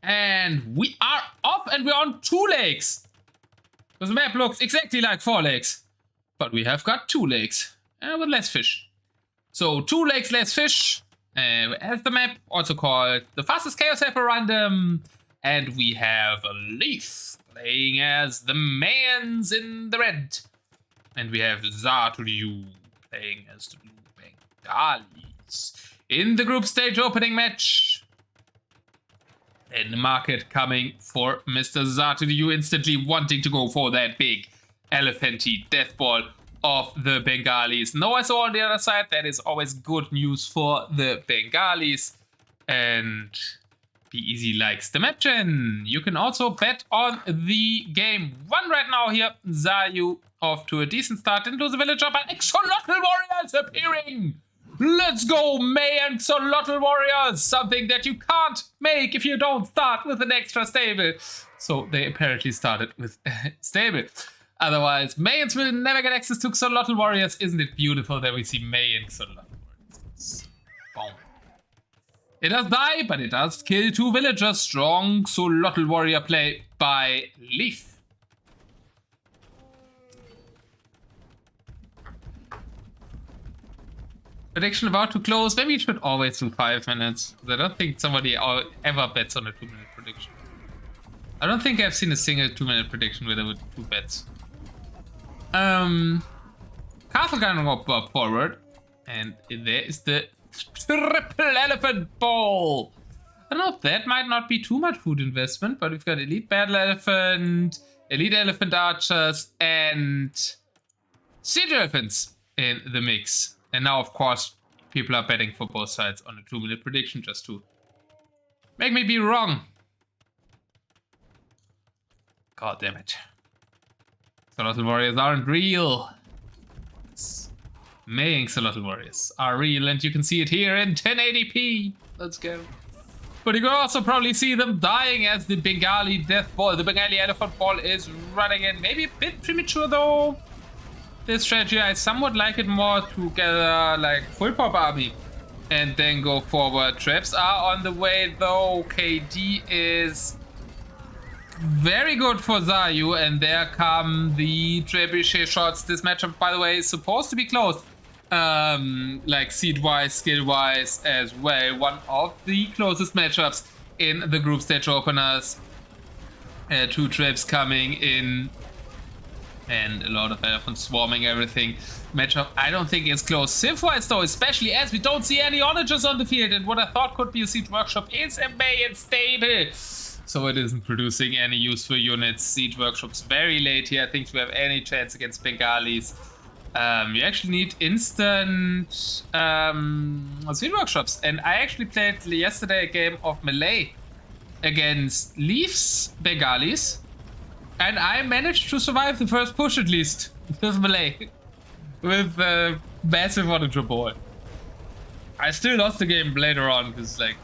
And we are off and we're on 2 legs. Because the map looks exactly like 4 legs. But we have got 2 legs. With less fish. So 2 legs, less fish. As the map, also called the fastest chaos Hyperrandom. And we have a Leaf playing as the Mayans in the red. And we have Zayu playing as the blue Bengalis. In the group stage opening match. In the market coming for Mr. Zayu, instantly wanting to go for that big elephanty death ball of the Bengalis. No ISO on the other side. That is always good news for the Bengalis. And Be Easy likes the map gen. You can also bet on the game 1 right now here. Zayu off to a decent start into the villager, but Xolotl Warriors appearing. Let's go, Mayan Xolotl Warriors! Something that you can't make if you don't start with an extra stable. So they apparently started with stable. Otherwise, Mayans will never get access to Xolotl Warriors. Isn't it beautiful that we see Mayan Xolotl Warriors? Boom. It does die, but it does kill 2 villagers. Strong Xolotl Warrior play by Leaf. Prediction about to close. Maybe it should always do 5 minutes. I don't think somebody ever bets on a 2-minute prediction. I don't think I've seen a single 2-minute prediction where there were 2 bets. Castle can go forward. And there is the triple elephant ball. I don't know if that might not be too much food investment, but we've got elite battle elephant, elite elephant archers, and siege elephants in the mix. And now, of course, people are betting for both sides on a 2-minute prediction just to make me be wrong. God damn it. Xolotl Warriors aren't real. Mayan Xolotl Warriors are real, and you can see it here in 1080p. Let's go. But you can also probably see them dying as the Bengali death ball. The Bengali elephant ball is running in. Maybe a bit premature though. This strategy, I somewhat like it more to gather like full pop army and then go forward. Traps are on the way though. KD is very good for Zayu, and there come the trebuchet shots. This matchup, by the way, is supposed to be close. Like seed-wise, skill-wise as well. One of the closest matchups in the group stage openers. 2 traps coming in. And a lot of elephants swarming everything. Matchup I don't think is close. Civ-wise though, especially as we don't see any onagers on the field. And what I thought could be a siege workshop is a Mayan stable. So it isn't producing any useful units. Siege workshops very late here. I think to have any chance against Bengalis. You actually need instant siege workshops. And I actually played yesterday a game of Malay against Leaf's Bengalis. And I managed to survive the first push at least with Malay. With a massive onager ball. I still lost the game later on because like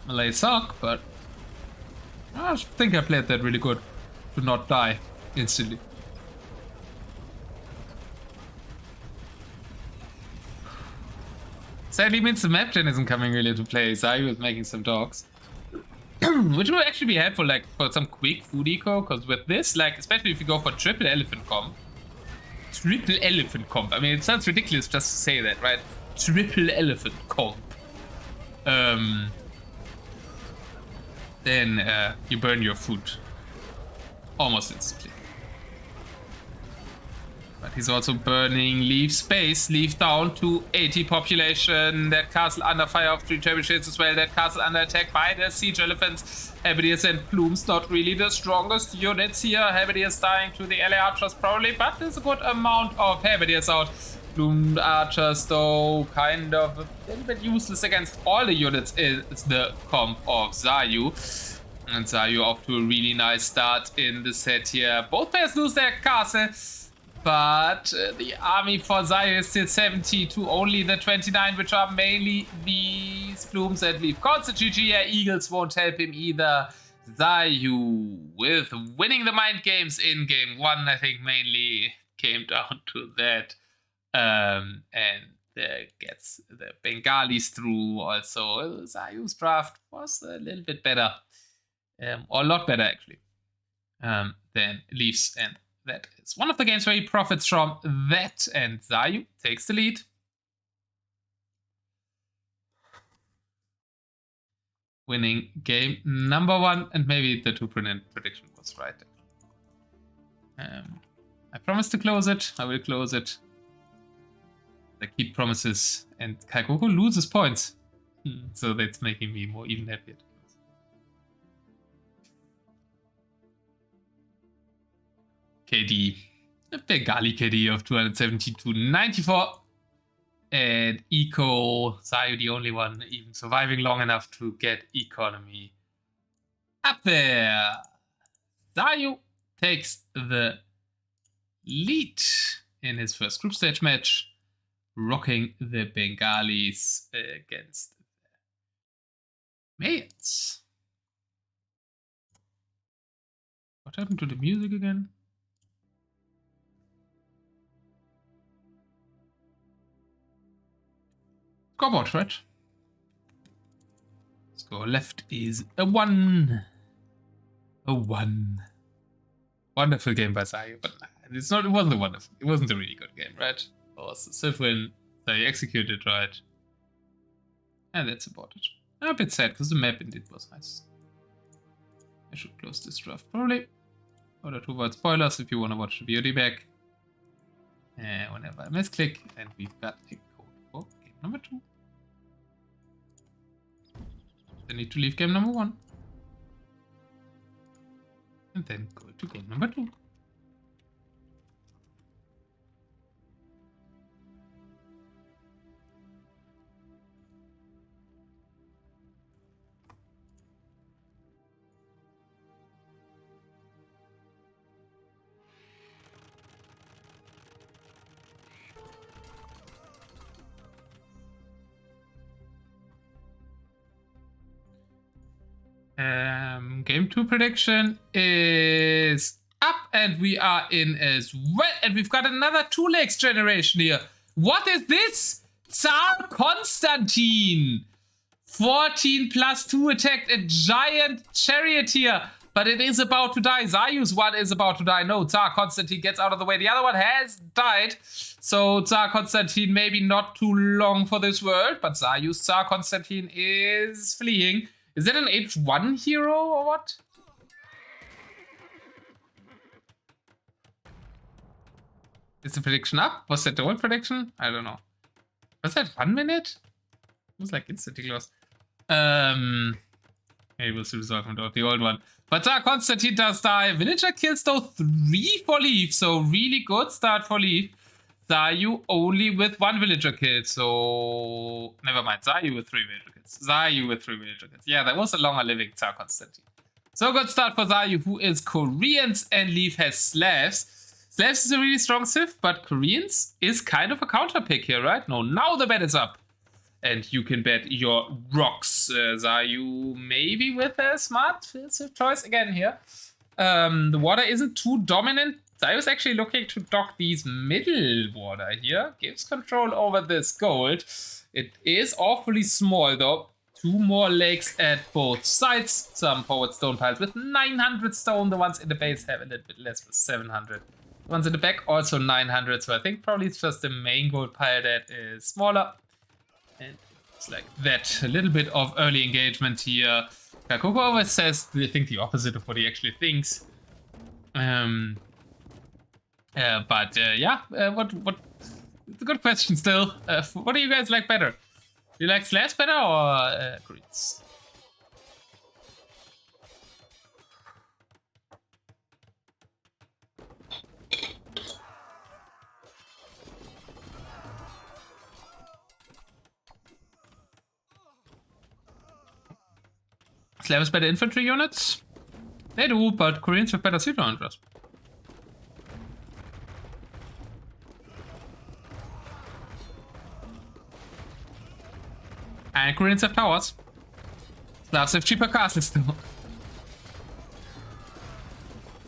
Malay suck, but I think I played that really good to not die instantly. Sadly means the map gen isn't coming really to play. Zayu is making some dogs. Which would actually be helpful, like, for some quick food eco, because with this, like, especially if you go for triple elephant comp. Triple elephant comp. I mean, it sounds ridiculous just to say that, right? Triple elephant comp. Then you burn your food almost instantly. But he's also burning Leaf space. Leaf down to 80 population. That castle under fire of 3 trebuchets as well. That castle under attack by the siege elephants. Halberdiers and Plumes not really the strongest units here. Halberdiers dying to the LA archers probably, but there's a good amount of Halberdiers out. Plumed archers though kind of a little bit useless against all the units is the comp of Zayu. And Zayu off to a really nice start in the set here. Both players lose their castle. But the army for Zayu is still 70 to only the 29, which are mainly these Plumes and Leaf. Constant GG, Eagles won't help him either. Zayu with winning the mind games in game 1, I think mainly came down to that. And gets the Bengalis through. Also, Zayu's draft was a little bit better, or a lot better actually, than Leaf's, and that is one of the games where he profits from that, and Zayu takes the lead. Winning game number 1, and maybe the 2% prediction was right. I promised to close it. I will close it. I keep promises, and Kaikoku loses points. So that's making me more even happier. KD. A Bengali KD of 270 to 94. And Eco, Zayu the only one even surviving long enough to get economy up there. Zayu takes the lead in his first group stage match, rocking the Bengalis against the Mayans. What happened to the music again? Scoreboard, right? Score left is a 1. A 1. Wonderful game by Zayu, but it's not. It wasn't a wonderful. It wasn't a really good game, right? It was a safe win. Zayu executed right, and that's about it. I'm a bit sad because the map indeed was nice. I should close this draft probably. Order to avoid spoilers if you want to watch the VOD back. Whenever I misclick, and we've got a code for game number 2. I need to leave game number 1. And then go to game number 2. Game 2 prediction is up, and we are in as well. And we've got another 2 legs generation here. What is this? Tsar Konstantin. 14 plus 2 attacked a giant charioteer, but it is about to die. Zayu's one is about to die. No, Tsar Konstantin gets out of the way. The other one has died. So Tsar Konstantin maybe not too long for this world, but Zayu's Tsar Konstantin is fleeing. Is that an H1 hero or what? Is the prediction up? Was that the old prediction? I don't know. Was that 1 minute? It was like instantly close. Maybe we'll resolve the old one. But Tsar Konstantin does die. Villager kills though 3 for Leaf, so really good start for Leaf. Zayu only with 1 villager kill, so never mind. Zayu with 3 villager kills. Zayu with 3 villager kills. Yeah, that was a longer living Tsar Konstantin. So good start for Zayu, who is Koreans, and Leaf has Slavs. Slavs is a really strong Sith, but Koreans is kind of a counter pick here, right? No, now the bet is up. And you can bet your rocks. Zayu maybe with a smart Sith choice again here. The water isn't too dominant. Zayu is actually looking to dock these middle water here. Gives control over this gold. It is awfully small though. 2 more lakes at both sides. Some forward stone piles with 900 stone. The ones in the base have a little bit less with 700. The ones in the back also 900. So I think probably it's just the main gold pile that is smaller. And it's like that. A little bit of early engagement here. Kakoku always says, I think the opposite of what he actually thinks. Yeah, what? It's a good question still. What do you guys like better? Do you like Slavs better or Greens? Slavs better infantry units? They do, but Koreans have better siege launchers. And Koreans have towers. Slavs have cheaper castles though.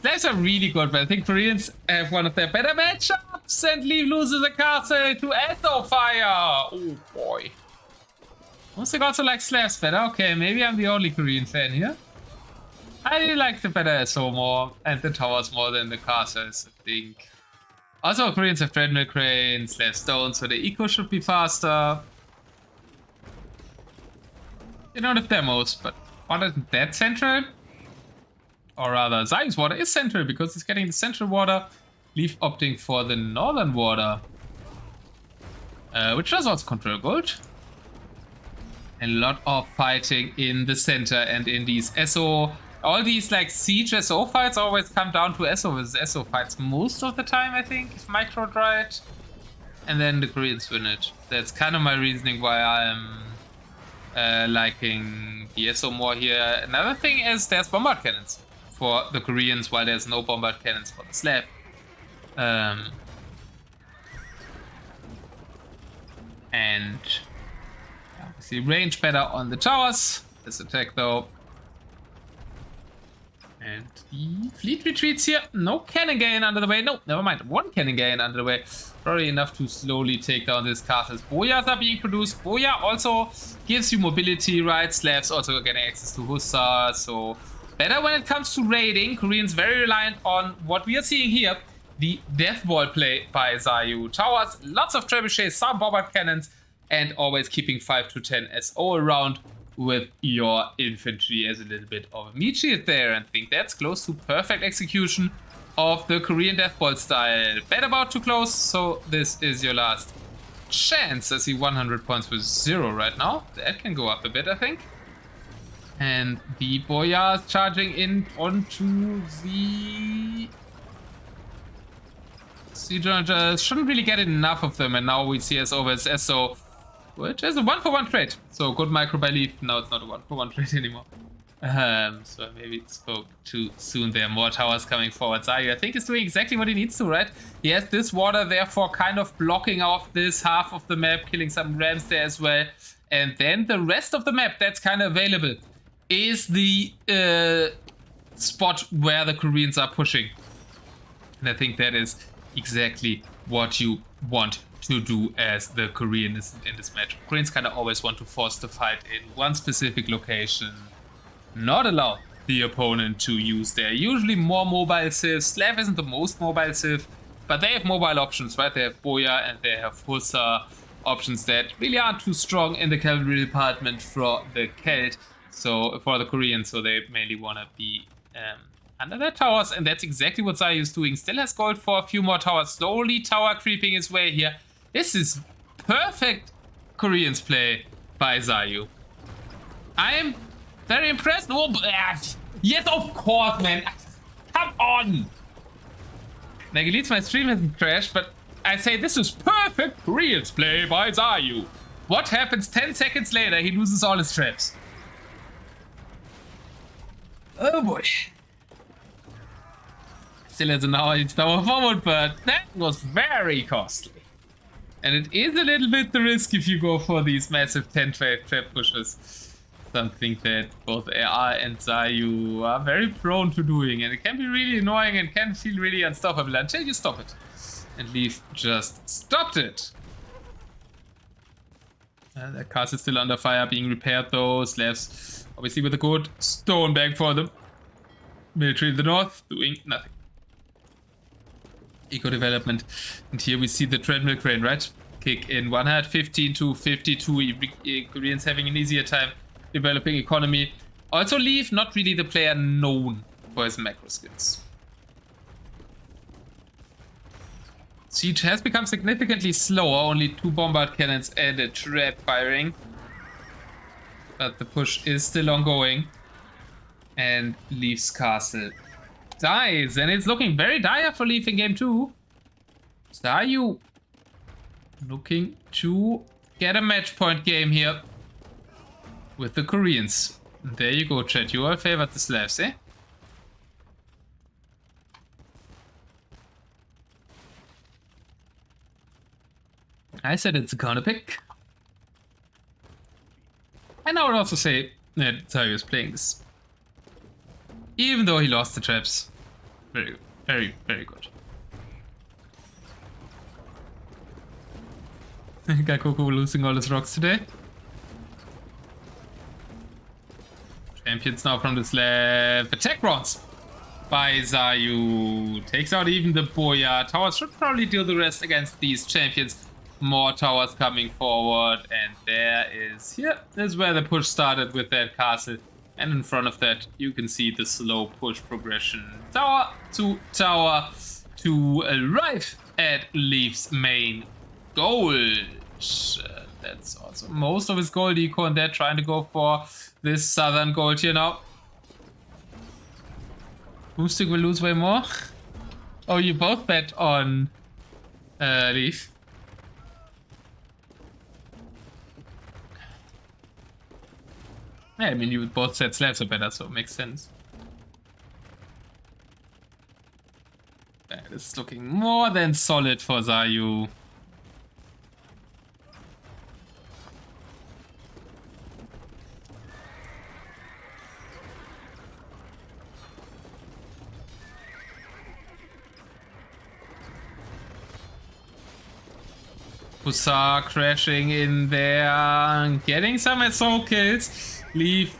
Slavs are really good, but I think Koreans have one of their better matchups. traps and Leaf loses the castle to SO fire. Oh boy. Also got to like Slavs better. Okay, maybe I'm the only Korean fan here. I really like the better SO more and the towers more than the castles, I think. Also, Koreans have treadmill cranes, Slavs don't, so the eco should be faster. You don't have demos, but water isn't that central. Or rather, Zayu's water is central because he's getting the central water. Leaf opting for the northern water, which does also control gold. And a lot of fighting in the center and in these SO. All these like siege SO fights always come down to SO versus SO fights most of the time, I think, if micro right. And then the Koreans win it. That's kind of my reasoning why I'm liking the SO more here. Another thing is there's bombard cannons for the Koreans while there's no bombard cannons for the Slav. And obviously range better on the towers. This attack though. And the fleet retreats here. No cannon gain under the way. No, never mind. One cannon gain under the way. Probably enough to slowly take down these castles. Boyas are being produced. Boya also gives you mobility, right? Slavs also getting access to Hussar. So better when it comes to raiding. Koreans very reliant on what we are seeing here. The death wall play by Zayu. Towers, lots of trebuchets, some bombard cannons, and always keeping 5 to 10 SO around with your infantry as a little bit of a meat shield there. And I think that's close to perfect execution of the Korean death ball style. Bet about to close, so this is your last chance. I see 100 points with 0 right now. That can go up a bit, I think. And the Boyars charging in onto the Siege Rangers. Shouldn't really get enough of them, and now we see SO versus SO, which is a 1-for-1 trade. So good micro by Leaf. Now it's not a 1-for-1 trade anymore. So maybe it spoke too soon there. More towers coming forward. Zayu, I think, is doing exactly what he needs to, right? He has this water, therefore kind of blocking off this half of the map, killing some rams there as well. And then the rest of the map that's kind of available is the spot where the Koreans are pushing. And I think that is exactly what you want to do as the Koreans in this match. Koreans kind of always want to force the fight in one specific location, not allow the opponent to use their usually more mobile civs. Slav isn't the most mobile civ, but they have mobile options, right? They have Boya and they have Hussar options that really aren't too strong in the cavalry department for the Celt, so for the Koreans, so they mainly want to be under their towers, and that's exactly what Zayu is doing. Still has gold for a few more towers, slowly tower creeping his way here. This is perfect Koreans play by Zayu. I am very impressed. Oh, yes, of course, man. Come on. Nagaleeds, my stream hasn't crashed, but I say this is perfect Koreans play by Zayu. What happens 10 seconds later? He loses all his traps. Oh boy. Still has an hour tower forward, but that was very costly. And it is a little bit the risk if you go for these massive 10-12 trap pushes. Something that both AR and Zayu are very prone to doing. And it can be really annoying and can feel really unstoppable until you stop it. And Leaf just stopped it. That castle is still under fire, being repaired though. Slavs obviously with a good stone bank for them. Military in the north doing nothing. Eco development, and here we see the treadmill crane, right? Kick in 115 to 52. Koreans having an easier time developing economy. Also Leaf, not really the player known for his macro skills. Siege has become significantly slower, only 2 bombard cannons and a trap firing. But the push is still ongoing. And Leaf's castle dies, and it's looking very dire for Leaf in game 2. Zayu looking to get a match point game here with the Koreans. And there you go, chat. You all favored the Slavs, eh? I said it's a counter pick. And I would also say that Zayu is playing this, even though he lost the traps. Very good. Very, very good. Gaikoko losing all his rocks today. Champions now from this left. Attack rods by Zayu. Takes out even the Boya. Towers should probably do the rest against these champions. More towers coming forward. And there is... Here is where the push started with that castle. And in front of that, you can see the slow push progression. Tower to arrive at Leaf's main goal. That's also most of his gold eco, and they're trying to go for this southern gold here now. Boosting will lose way more. Oh, you both bet on Leaf. Yeah, I mean, you both said slabs are better, so it makes sense. That is looking more than solid for Zayu. Hussar crashing in there, getting some SO kills. Leaf,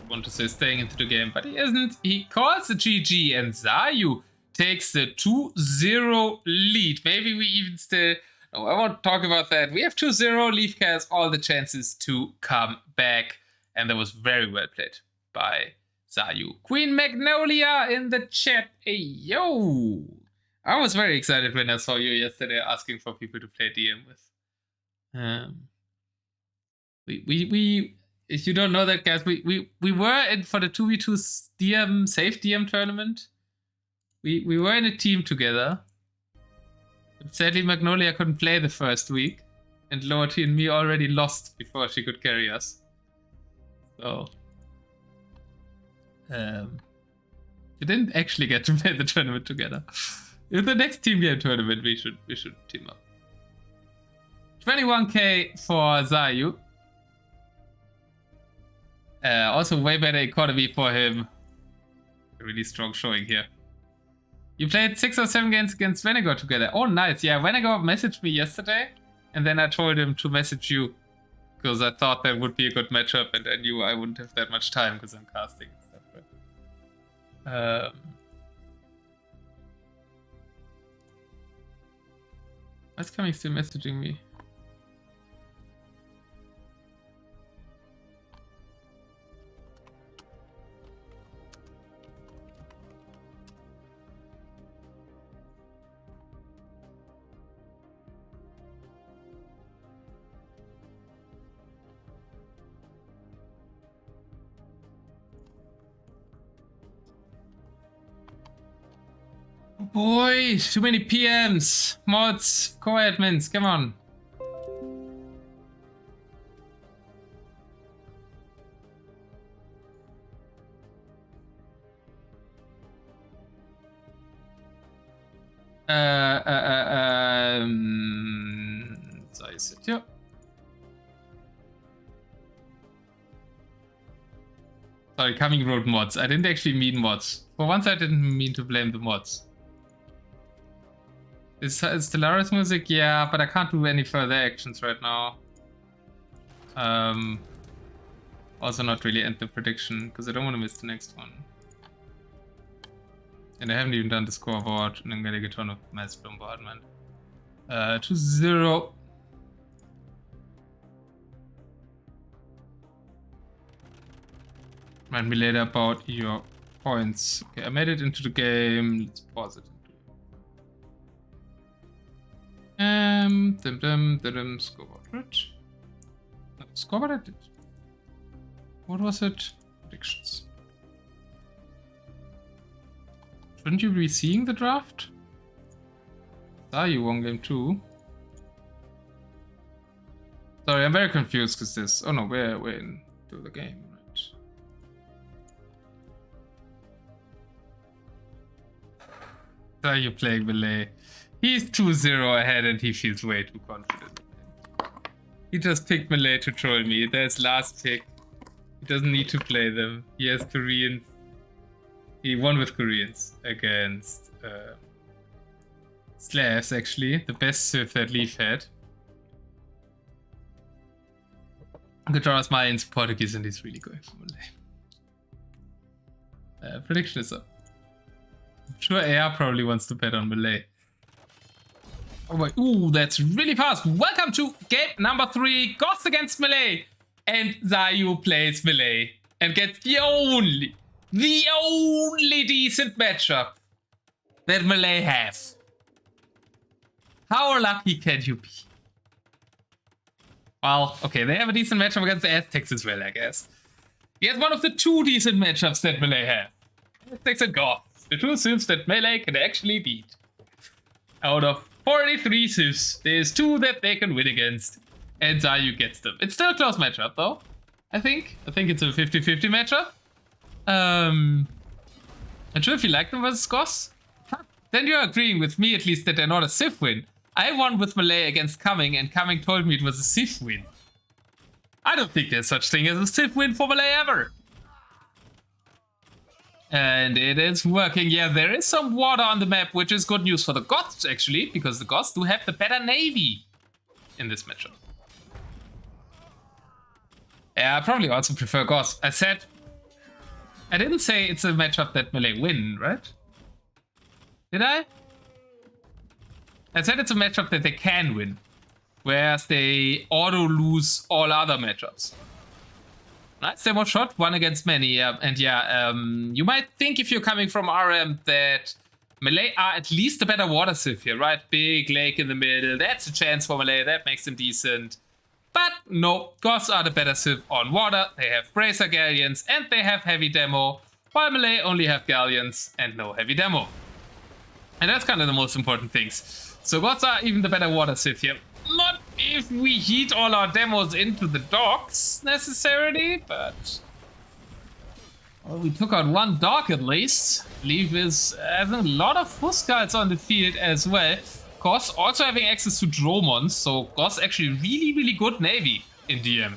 I want to say staying into the game, but he isn't. He calls the GG, and Zayu takes the 2-0 lead. Maybe we even still... No, I won't talk about that. We have 2-0. Leaf has all the chances to come back. And that was very well played by Zayu. Queen Magnolia in the chat. Hey, yo! I was very excited when I saw you yesterday asking for people to play DM with. If you don't know that, guys, we were in for the 2v2 DM, safe DM tournament. We were in a team together. But sadly, Magnolia couldn't play the first week. And Lowerty and me already lost before she could carry us. So... we didn't actually get to play the tournament together. In the next team game tournament, we should team up. 21k for Zayu. Also way better economy for him. A really strong showing here. You played 6 or 7 games against Venegor together. Oh, nice. Yeah, Venegor messaged me yesterday. And then I told him to message you. Because I thought that would be a good matchup. And I knew I wouldn't have that much time because I'm casting and stuff. Right? Why's coming still messaging me? Boy, too many PMs, mods, co-admins, come on. So I said, yeah. Sorry, coming road mods. I didn't actually mean mods. For once, I didn't mean to blame the mods. Is Stellaris music? Yeah, but I can't do any further actions right now. Also not really end the prediction, because I don't want to miss the next one. And I haven't even done the scoreboard, and I'm getting a ton of mass bombardment. 2-0. Remind me later about your points. Okay, I made it into the game. Let's pause it. Scoreboard, right? No, scoreboard I did. What was it? Predictions. Shouldn't you be seeing the draft? You won game 2. Sorry, I'm very confused because this... Oh no, we're into the game, right? You playing Malay. He's 2-0 ahead and he feels way too confident. He just picked Malay to troll me. That's last pick. He doesn't need to play them. He has Koreans. He won with Koreans against Slavs, actually. The best Sith that Leaf had. Gujaras, Mayans, Portuguese, and he's really going for Malay. Prediction is up. I'm sure AR probably wants to bet on Malay. Oh my, ooh, that's really fast. Welcome to game number 3, Ghost against Malay. And Zayu plays Malay and gets the only decent matchup that Malay have. How lucky can you be? Well, okay, they have a decent matchup against the Aztecs as well, I guess. He has one of the 2 decent matchups that Malay have. Aztecs and Goths, the 2 civs that Malay can actually beat. Out of 43 civs, there's 2 that they can win against, and Zayu gets them. It's still a close matchup, though, I think. I think it's a 50-50 matchup. Not sure if you like them versus Goths. Then you're agreeing with me, at least, that they're not a civ win. I won with Malay against Cumming, and Cumming told me it was a civ win. I don't think there's such thing as a civ win for Malay ever. And it is working. Yeah, there is some water on the map, which is good news for the Goths, actually, because the Goths do have the better navy in this matchup. Yeah, I probably also prefer Goths. I didn't say it's a matchup that Malay win, right? Did I? I said it's a matchup that they can win, whereas they auto-lose all other matchups. Nice demo shot, 1 against many, and yeah, you might think if you're coming from RM that Malay are at least a better water civ here, right? Big lake in the middle, that's a chance for Malay, that makes them decent. But no, Goths are the better civ on water, they have bracer galleons and they have heavy demo, while Malay only have galleons and no heavy demo. And that's kind of the most important things. So Goths are even the better water civ here. Not if we heat all our demos into the docks, necessarily, but... Well, we took out 1 dock at least. Leaf has a lot of Fuskarls on the field as well. Goths also having access to Dromons, so Goths actually really good navy in DM.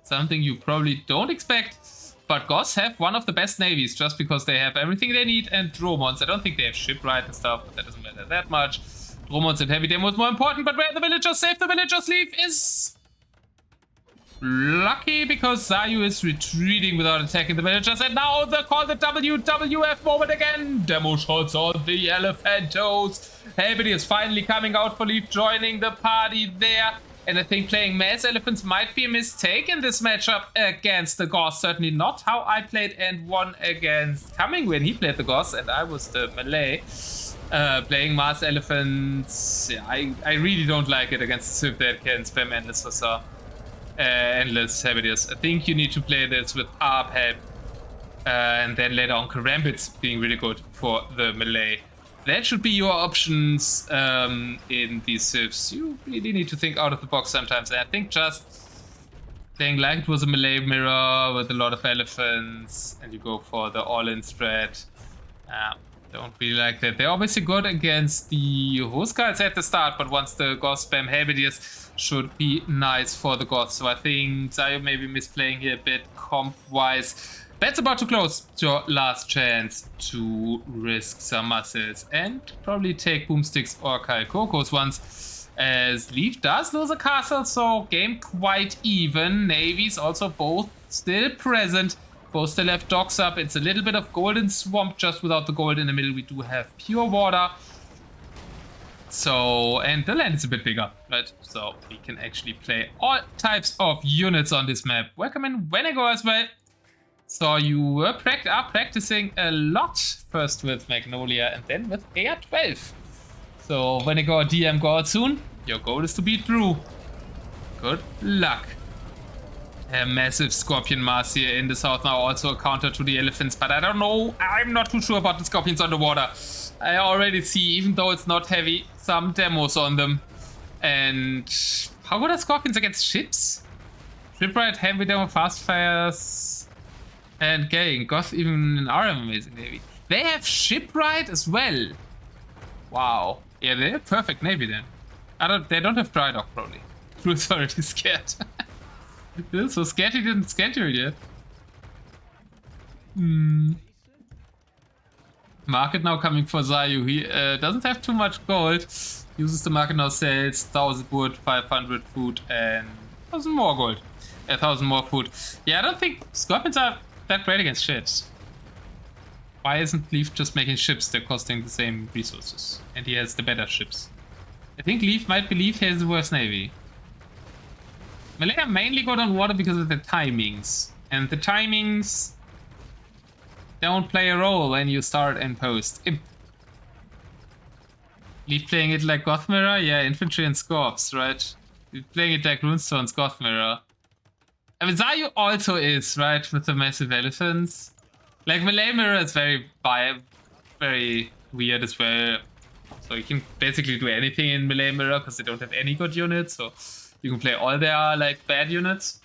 Something you probably don't expect. But Goths have one of the best navies just because they have everything they need and Dromons. I don't think they have shipwright and stuff, but that doesn't matter that much. Dromons and heavy demo is more important, but where the villagers save the villagers leave is lucky because Zayu is retreating without attacking the villagers. And now they call the WWF moment again. Demo shots on the Elephantos. Everybody is finally coming out for Leaf, joining the party there. And I think playing mass elephants might be a mistake in this matchup against the Goths. Certainly not how I played and won against Cumming when he played the Goths and I was the Malay. Playing mass elephants, yeah, I really don't like it against a civ that can spam endless Hussar. Endless Habitus. I think you need to play this with ARP help. And then later on Karambits being really good for the Malay. That should be your options in these civs. You really need to think out of the box sometimes. And I think just playing like it was a Malay mirror with a lot of elephants and you go for the all-in strat. Don't really like that. They're obviously good against the Huskals at the start, but once the Goth spam Helbedius should be nice for the Goths. So I think Zayu may be misplaying here a bit comp-wise. That's about to close. Your last chance to risk some muscles and probably take boomsticks or Kaikokos once, as Leaf does lose a castle, so game quite even. Navies also both still present. Both still have docks up. It's a little bit of golden swamp just without the gold in the middle. We do have pure water. So, and the land is a bit bigger, right? So we can actually play all types of units on this map. Welcome in Venego as well. So you were practicing a lot, first with Magnolia and then with AR12. So when you go DM go out soon, your goal is to beat Drew. Good luck. A massive Scorpion Mass here in the south now, also a counter to the elephants, but I don't know, I'm not too sure about the Scorpions underwater. I already see, even though it's not heavy, some demos on them. And how good are Scorpions against ships? Shipwright, heavy demo, fast fires. And gang, Goth even in RM amazing navy. They have shipwright as well. Wow. Yeah, they have perfect navy then. They don't have dry dock probably. Drew's already scared. So scared he didn't schedule yet. Market now coming for Zayu. He doesn't have too much gold. Uses the market now, sells 1000 wood, 500 food, and 1000 more gold. 1,000 more food. Yeah, I don't think Scorpions are that great against ships. Why isn't Leaf just making ships that are costing the same resources? And he has the better ships. I think Leaf might believe he has the worst navy. Malay are mainly good on water because of the timings. And the timings don't play a role when you start and post. Leaf playing it like Goth Mirror? Yeah, infantry and Scorps, right? Leaf playing it like Runestone's Goth Mirror. I mean, Zayu also is, right, with the massive elephants. Like, Malay Mirror is very weird as well. So you can basically do anything in Malay Mirror because they don't have any good units. So you can play all their, like, bad units.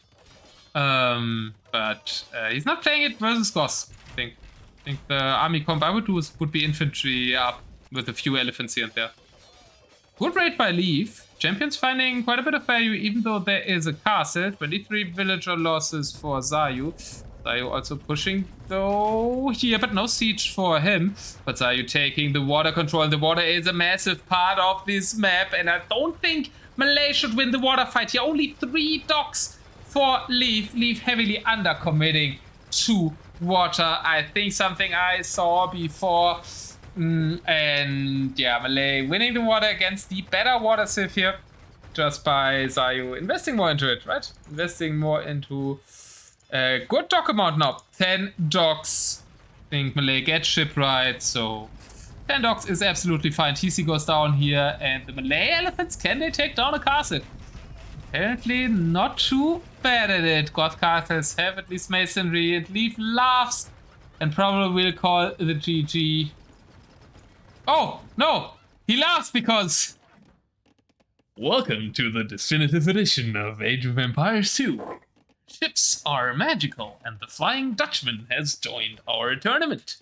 But he's not playing it versus Goss, I think. I think the army comp I would do would be infantry up with a few elephants here and there. Good raid by Leaf. Champions finding quite a bit of value even though there is a castle. 23 villager losses for Zayu. Zayu also pushing though here, but no siege for him. But Zayu taking the water control. The water is a massive part of this map, and I don't think Malay should win the water fight here. Only 3 docks for Leaf. Leaf heavily undercommitting to water. I think something I saw before. And yeah, Malay winning the water against the better water civ here. Just by Zayu investing more into it, right? Investing more into a good dock amount now. 10 docks. I think Malay gets ship right, so 10 docks is absolutely fine. TC goes down here, and the Malay elephants, can they take down a castle? Apparently not too bad at it. God castles have at least masonry, and Leaf laughs and probably will call the GG. Oh, no! He laughs because... Welcome to the definitive edition of Age of Empires 2. Ships are magical, and the Flying Dutchman has joined our tournament.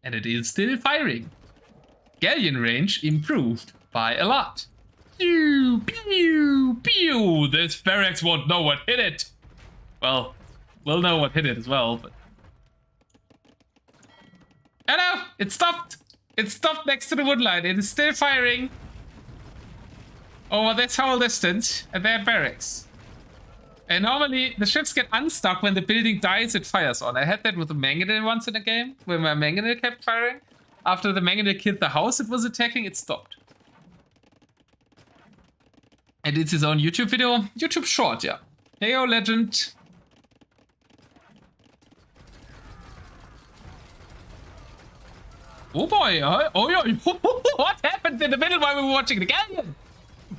And it is still firing. Galleon range improved by a lot. Pew, pew, pew! This barracks won't know what hit it. Well, we'll know what hit it as well, but... Oh no! It stopped! It stopped next to the woodline. It is still firing over this whole distance at their barracks. And normally the ships get unstuck when the building dies, it fires on. I had that with the Mangonel once in a game, where my Mangonel kept firing. After the Mangonel killed the house it was attacking, it stopped. And it's his own YouTube video. YouTube short, yeah. Heyo, legend. Oh boy, what happened in the middle while we were watching the galleon?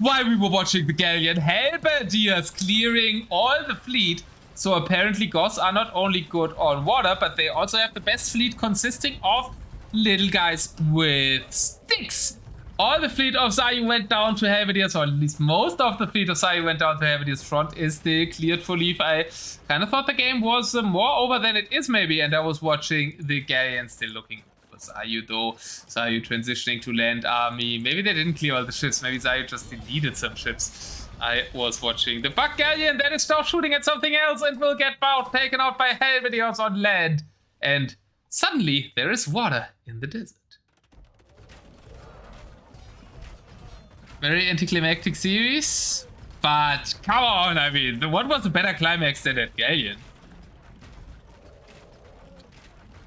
While we were watching the galleon, halberdiers clearing all the fleet. So apparently Goths are not only good on water, but they also have the best fleet consisting of little guys with sticks. All the fleet of Zayu went down to halberdiers, or at least most of the fleet of Zayu went down to halberdiers. Front is still cleared for Leaf. I kind of thought the game was more over than it is maybe, and I was watching the galleon still looking for Zayu though. Zayu transitioning to land army. Maybe they didn't clear all the ships. Maybe Zayu just deleted some ships. I was watching the Bug Galleon that is now shooting at something else and will get taken out by halberdiers on land. And suddenly there is water in the desert. Very anticlimactic series, but come on, I mean, what was a better climax than that galleon?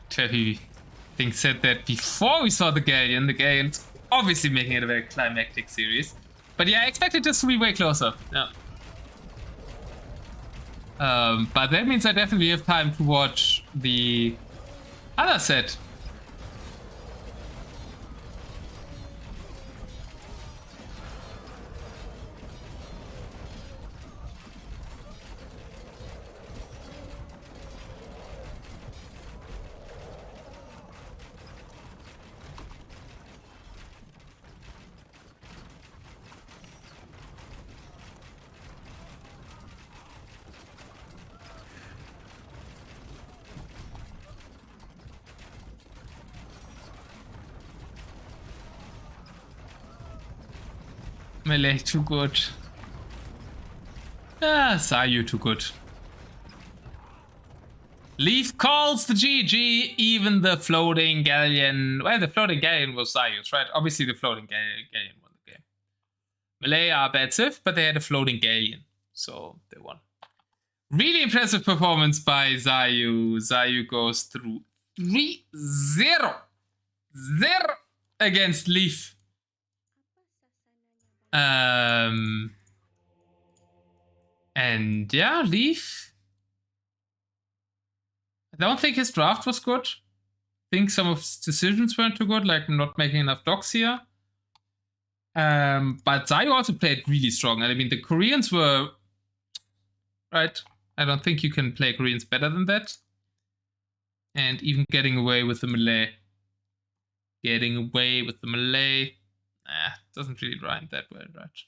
Trevi, I think, said that before we saw the galleon's obviously making it a very climactic series. But yeah, I expected this to be way closer, yeah. But that means I definitely have time to watch the other set. Malay too good. Ah, Zayu too good. Leaf calls the GG, even the floating galleon. Well, the floating galleon was Zayu's, right? Obviously the floating galleon won the game. Malay are bad civ, but they had a floating galleon. So they won. Really impressive performance by Zayu. Zayu goes through 3-0 against Leaf. And yeah, Leaf. I don't think his draft was good. I think some of his decisions weren't too good, like not making enough docks here. But Zayu also played really strong. I mean, the Koreans were... Right? I don't think you can play Koreans better than that. And even getting away with the Malay. Getting away with the Malay. Doesn't really rhyme that well, right?